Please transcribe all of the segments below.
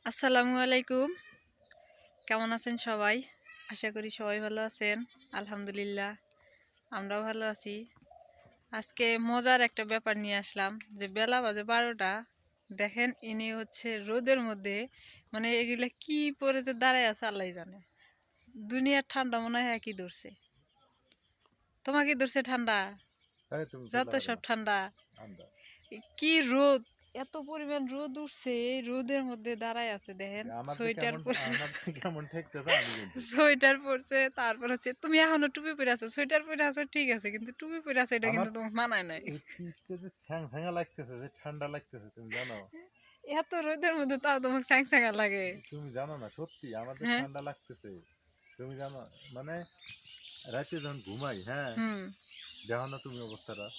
আসসালামু আলাইকুম। কেমন আছেন সবাই? আশা করি সবাই ভালো আছেন। আলহামদুলিল্লাহ আমরাও ভালো আছি। আজকে মজার একটা ব্যাপার নিয়ে আসলাম যে বেলা বাজে 12টা। দেখেন ইনি হচ্ছে রোদের মধ্যে, মানে এগুলা কি পরে যে দাঁড়ায় আছে আল্লাহ জানে। দুনিয়ার ঠান্ডা মনে হয় কি ধরছে, তোমাকে ধরছে ঠান্ডা? এই তুমি যত চলে গেলে সব ঠান্ডা। আমরা কি রোদ, এত পরিমাণ রোদ উঠছে, এই রোদের মধ্যে দাঁড়ায় আছে দেখেন। সোয়েটার পরে আমার যে কেমন ঠেকতেছে আমি জানি। সোয়েটার পরছে, তারপর হচ্ছে তুমি এখনো টুপি পরে আছো, সোয়েটার পরে আছো ঠিক আছে, কিন্তু টুপি পরে আছো এটা আমার কিন্তু তোমার মানায় নাই। এই পিঠটা যে ঠ্যাং লাগতেছে, যে ঠান্ডা লাগতেছে, তুমি জানো? এত রোদের মধ্যে তাও তোমাকে স্যাং স্যাঙ্গা লাগে। তুমি জানো না, সত্যি আমার যে হ্যাঁ। ঠান্ডা লাগতেছে। তুমি জানো, মানে রাতে যখন ঘুমাই, হ্যাঁ, হুম। দেখো না তুমি অবস্থাটা।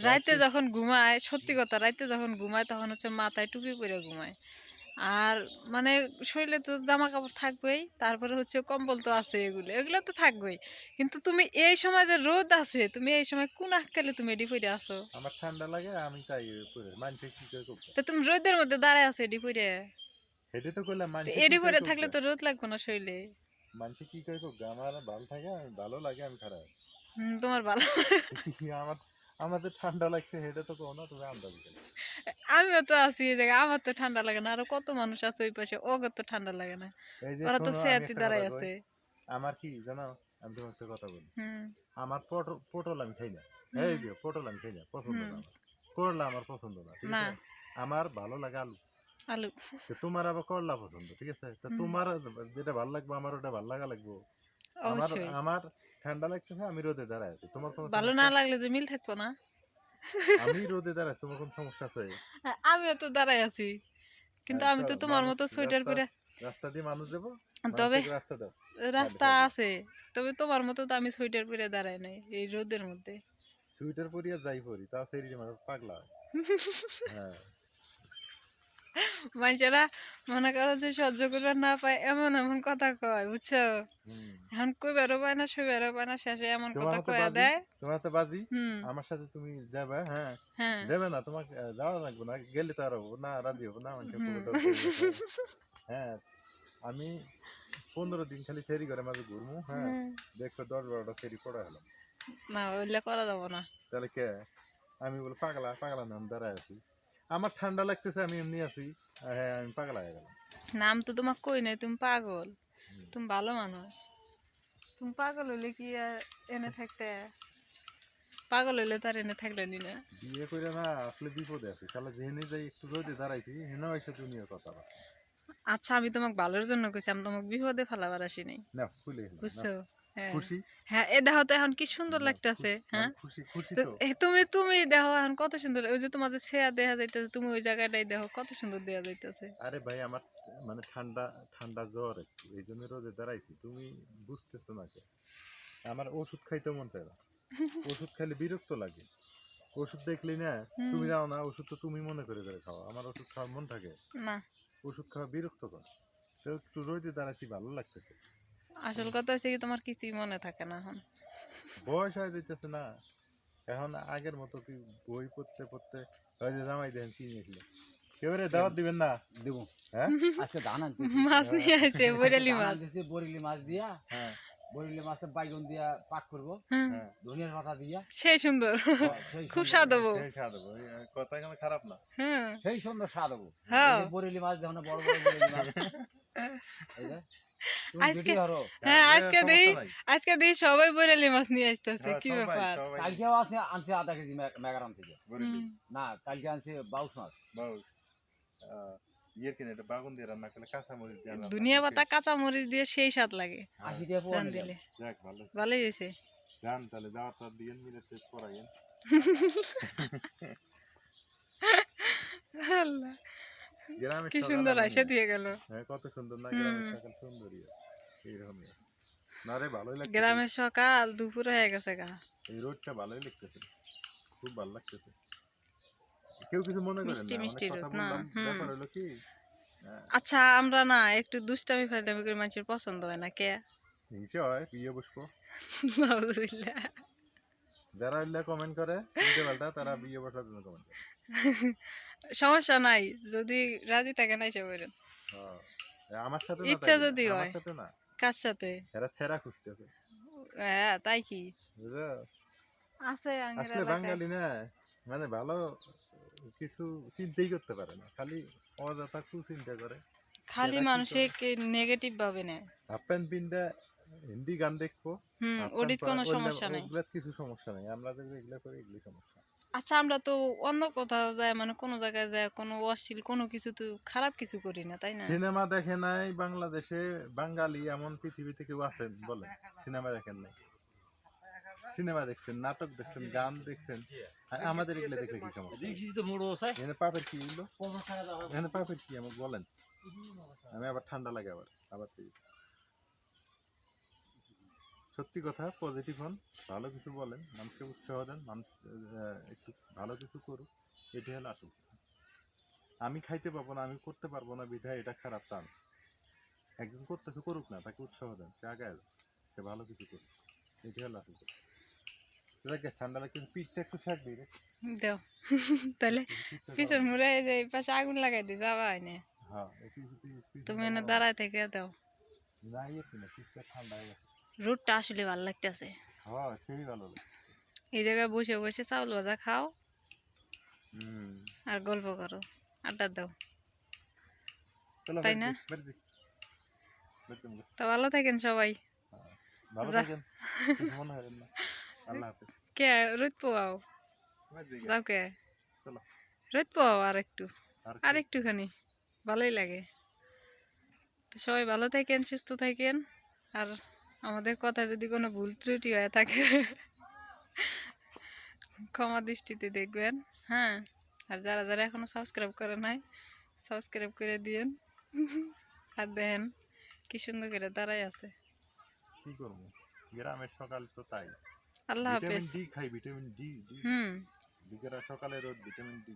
রাইতে রাতে যখন ঘুমায়, সত্যি কথা, রাইতে যখন ঘুমায় তখন হচ্ছে মাথায় টুপি পরে ঘুমায়। আর মানে শরীরে তো জামা কাপড় থাকবেই, তারপরে হচ্ছে কম্বল তো আছে, এগুলো এগুলো তো থাকবেই। কিন্তু তুমি এই সময় যে রোদ আছে, তুমি এই সময় কোন আক্কালে তুমি এডি পরে আসো? আমার ঠান্ডা লাগে, আমি তাই পরে মানুষে কি করে করবো? তো তুমি রোদের মধ্যে দাঁড়ায় আছো এডি পরে? হেঁটে তো করলাম, তো মানুষে কি এডি করে পরে থাকলে করবে? তো রোদ লাগবে না শরীরে। মানুষে কি করে করবে? আমার ভালো থাকে, আমি ভালো লাগে, আমি খারাপ। তোমার ভালো। আমার আমাদের ঠান্ডা লাগছে, হেঁটে তো কোনো তুমি আন্দাজ করো। আমিও তো আছি এই জায়গায়, আমার তো ঠান্ডা লাগে না, আরো কত মানুষ আছে ওই পাশে, ওকে তো ঠান্ডা লাগে না। এই যে ওরা তো শোনো, আমি সেয়াতি একটা কথা দাঁড়াই কই। আছে। আমার কি জানো, আমি তোমাকে একটা কথা বলি। হুম। আমার পটল পটল আমি খাই না। এই হুম। যে পটল আমি খাই না, পছন্দ হুম। না আমার। করলা আমার পছন্দ না, ঠিক না। আছে? আমার ভালো লাগে আলু। আলু। তো তোমার আবার করলা পছন্দ, ঠিক আছে? তো হুম। তোমার যেটা ভালো লাগবে, আমার ওটা ভালো লাগা লাগবে। আমার অবশ্যই। আমার ঠান্ডা লাগতেছে, আমি রোদে দাঁড়ায় আছি, তোমার কোনো ভালো না সমস্যা? লাগলে যে মিল থাকবো না। আমি রোদে দাঁড়াই, তোমার কোনো সমস্যা আছে? আমিও তো দাঁড়াই আছি, কিন্তু আমি তো তোমার মানুষ মতো সোয়েটার রাস্তা পরে। রাস্তা দিয়ে মানুষ যাবো, তবে মানুষকে রাস্তা দাও, গাড়ি রাস্তা ছাড়বো। আছে, তবে তোমার মতো তো আমি সোয়েটার পরে দাঁড়াই নাই এই রোদের মধ্যে। সুইটার পরিয়া যাই পরি, তা সেই মানে পাগলা হয়। হ্যাঁ। মানুষেরা মনে করো যে সহ্য করবে না পায়, এমন এমন কথা কয় বুঝছো। হুম। এখন কই বেরো পায় না, সে বেরো পায় না, শেষে এমন তোমার কথা হাতে কয়া বাজি, দেয়। তোমার হাতে বাজি, হুম। আমার সাথে তুমি যাবে, হ্যাঁ। হ্যাঁ। দেবে না তোমাকে, যাওয়া লাগবে না, গেলে তো আর হবো না, রাজি হবো না, মানুষের হুম। পুরোটা হয়ে গেছে। হ্যাঁ। আমি 15 দিন খালি ফেরি করে মাঝে ঘুরবো, হ্যাঁ। হুম। দেখো 10-12টা ফেরি পড়ে হলাম। না ওইলে করা যাবো না। তাহলে কে? আমি বলে পাগলা পাগলা নাম দাঁড়ায় আছি। আমার ঠান্ডা লাগতেছে, আমি এমনি আছি। হ্যাঁ, আমি পাগলা হয়ে গেলাম। নাম তো তোমাকে কই নাই, তুমি পাগল। হুম। তুমি ভালো মানুষ। তুমি পাগল হইলে কি আর এনে থাকতে? পাগল হইলে তো আর এনে থাকলে নি না। বিয়ে করে না আসলে বিপদে আছি, তাহলে যেহেনে যাই একটু রোদে দাঁড়াইছি, হেন এসে দুনিয়ার কথা বার্তা। আচ্ছা আমি তোমাকে ভালোর জন্য কইছি, আমি তোমাকে বিপদে ফেলাবার আসি নাই। না খুলে গেলাম না। বুঝছো? হ্যাঁ। খুশি? হ্যাঁ, এ দেখো তো এখন কি সুন্দর না লাগতেছে, আমি হ্যাঁ। খুশি, খুশি তো তো। তুমি তুমি দেখো এখন কত সুন্দর, ওই যে তোমার যে ছেয়া দেখা যাইতেছে, তুমি ওই জায়গাটাই দেখো কত সুন্দর দেখা যাইতেছে। আরে ভাই, আমার মানে ঠান্ডা ঠান্ডা জ্বর একটু, এই জন্য রোদে দাঁড়াইছি, তুমি বুঝতেছো না কে? আমার ওষুধ খাইতে মন চায় না। ওষুধ খাইলে বিরক্ত লাগে। ওষুধ দেখলি না, হুম। তুমি যাও না, ওষুধ তো তুমি মনে করে করে খাও, আমার ওষুধ খাওয়ার মন থাকে? না, ওষুধ খাওয়া বিরক্ত কর। তো একটু রোদে দাঁড়াচ্ছি, ভালো লাগতেছে। আসল কথা হচ্ছে কি তোমার কিছুই মনে থাকে না এখন। বয়স হয়ে যেতেছে না এখন, আগের মতো কি বই পড়তে পড়তে ওই যে জামাই দেখেন কি নিয়েছিল, কেউ রে দাওয়াত দিবেন না? দেব। হ্যাঁ। আজকে ধান আনতেছি। মাছ নিয়ে আসে, আজকে বৈরালি ধান মাছ। আনতেছি বরিলি মাছ দিয়া। হ্যাঁ। বরিলি মাছের বাইগন দিয়া পাক করবো, হ্যাঁ। হ্যাঁ। ধনিয়ার পাতা দিয়া। সেই সুন্দর। সেই খুব সুন্দর, স্বাদ হবো। সেই স্বাদ হবে, কথা এখানে খারাপ না। হ্যাঁ। সেই সুন্দর স্বাদ হবো। এই হ্যাঁ। যে বরিলি মাছ দেখো না, বড় বড় বরিলি মাছ। এই যে তুমি আজকে, ভিডিও হারো। হ্যাঁ আজকে দেই, সমস্যা নাই। আজকে দেই সবাই বৈরালি মাছ নিয়ে আসতেছে, হ্যাঁ, কি সবাই ব্যাপার? সবাই কালকেও আছে, আনছে আধা কেজি মেগারাম থেকে। বরিলি না, কালকে আনছে বাউস মাছ। বাউ ইয়ের কিনে এটা বাগুন দিয়ে রান্না করলে, কাঁচা মরিচ দিয়ে রান্না ধনিয়া করলে পাতা কাঁচা মরিচ দিয়ে সেই স্বাদ লাগে 80 টাকা পোয়া নিলাম। রান্ধিলে। যাক ভালো। ভালোই হয়েছে। যান তাহলে, যাওয়ার পর দিয়ে মিলে পড়াইয়েন। আল্লাহ, গ্রামের কি সকাল সুন্দর এমনই। আইসা দিয়ে গেল। হ্যাঁ, কত সুন্দর না গ্রামের হুম। সকাল, সুন্দরই এইরকমই। না রে, ভালোই লাগতেছে। গ্রামের সকাল দুপুর হয়ে গেছে গা। এই রোডটা ভালোই লাগতেছে, খুব ভালো লাগতেছে। কেউ কিছু মনে করেন মিষ্টি না, অনেক মিষ্টি কথা রোদ না। বললাম, হুম। ব্যাপার হলো কি, আহ, আচ্ছা আমরা না একটু দুষ্টামি ফাজলামি করে মানুষের পছন্দ হয় না কে? হিংসে হয়, বিয়ে বসবো। নাউজুবিল্লাহ। যারা এগুলা কমেন্ট করে উল্টে পাল্টা, তারা বিয়ে বসার জন্য কমেন্ট করে। সমস্যা নাই, যদি রাজি থাকে না এসে বলেন। হ্যাঁ। আমার সাথে না ইচ্ছা তাইলে, যদি আমার হয়। সাথে না, কার সাথে? এরা থেরা খুঁজতেছে, হ্যাঁ তাই কি বুঝছো? আছে আঙ্গের আসলে এলাকায়? বাঙালি না, মানে ভালো কিছু চিন্তাই করতে পারে না, খালি অযথা কুচিন্তা করে। খালি এরা কি করে, মানুষকে নেগেটিভ ভাবে নেয়। হাফ প্যান্ট পিনটা হিন্দি গান দেখবো, হাফ প্যান্ট ওডিত পরা, কোনো সমস্যা নাই। ওগুলা কিছু সমস্যা নেই, আমরা যে এগুলা করি এগুলি সমস্যা। আচ্ছা আমরা তো অন্য কোথাও যায় মানে কোনো জায়গায় যায় কোনো অশ্লীল কোনো কিছু তো খারাপ কিছু করি না তাই না? সিনেমা দেখে নাই বাংলাদেশে, বাঙালি এমন পৃথিবীতে কেউ আছেন বলে? সিনেমা দেখেন নাই? সিনেমা দেখছেন, নাটক দেখছেন, গান দেখছেন, আর আমাদের এগুলো দেখলে কি সমস্যা? দেখছি তো মোড়ো আছে এখানে পাপের কি এগুলো, পঞ্চাশ টাকা দাও এখানে পাপের কি আমাকে বলেন, আমি আবার ঠান্ডা লাগে আবার আবার থেকে। সত্যি কথা, পজিটিভ হন, ভালো কিছু বলেন, মানুষকে উৎসাহ দেন, মানুষ একটু ভালো কিছু করুক, এটাই হলো আসল কথা। আমি খাইতে পারবো না, আমি করতে পারবো না বিধায় এটা খারাপ তা না। একজন করতেছে করুক না, তাকে উৎসাহ দেন, সে আগায় যাক, সে ভালো কিছু করুক, এটাই হলো আসল কথা। দেখ ঠান্ডা লাগছে, পিঠটা একটু ছাড় দিই রে, দেও তাহলে পিঠটা দাও পিছন না। মুড়ে এই যে এই পাশে আগুন লাগাই দিয়ে যাবা এনে হ্যাঁ পিছনটা তুমি এনে দাও। দাঁড়ায় থেকে দাও। না ইয়ে না, পিঠটা ঠান্ডা হয়ে গেছে। রোদটা আসলে ভালো লাগতেছে। হ্যাঁ সেই ভালো লাগে। এই জায়গায় বসে বসে চাউল ভাজা খাও হুম। আর গল্প করো, আড্ডা দাও, চলো তাই বের না? দিই, বের দিই, বের দিই। তো ভালো থাকেন সবাই। হ্যাঁ, ভালো যা থাকেন, কিছু মনে হয় না। আল্লাহ হাফেজ। কে রোদ পোয়াও বের দিই, যাও কে চলো। রোদ পোয়াও আর একটু আর আর কি? একটুখানি ভালোই লাগে। তো সবাই ভালো থাকেন সুস্থ থাকেন আর আমাদের কথা যদি কোনো ভুল ত্রুটি হয়ে থাকে ক্ষমা দৃষ্টিতে দেখবেন। হ্যাঁ আর যারা যারা এখনো সাবস্ক্রাইব করে নাই সাবস্ক্রাইব করে দিয়েন আর দেখেন কি সুন্দর করে দাঁড়াই আছে। কি করবো, গ্রামের সকাল তো তাই। আল্লাহ ভিটামিন হাফেজ। ডি খাই, ভিটামিন ডি, ডি। হুম বিকেল সকালে রোদ, ভিটামিন ডি।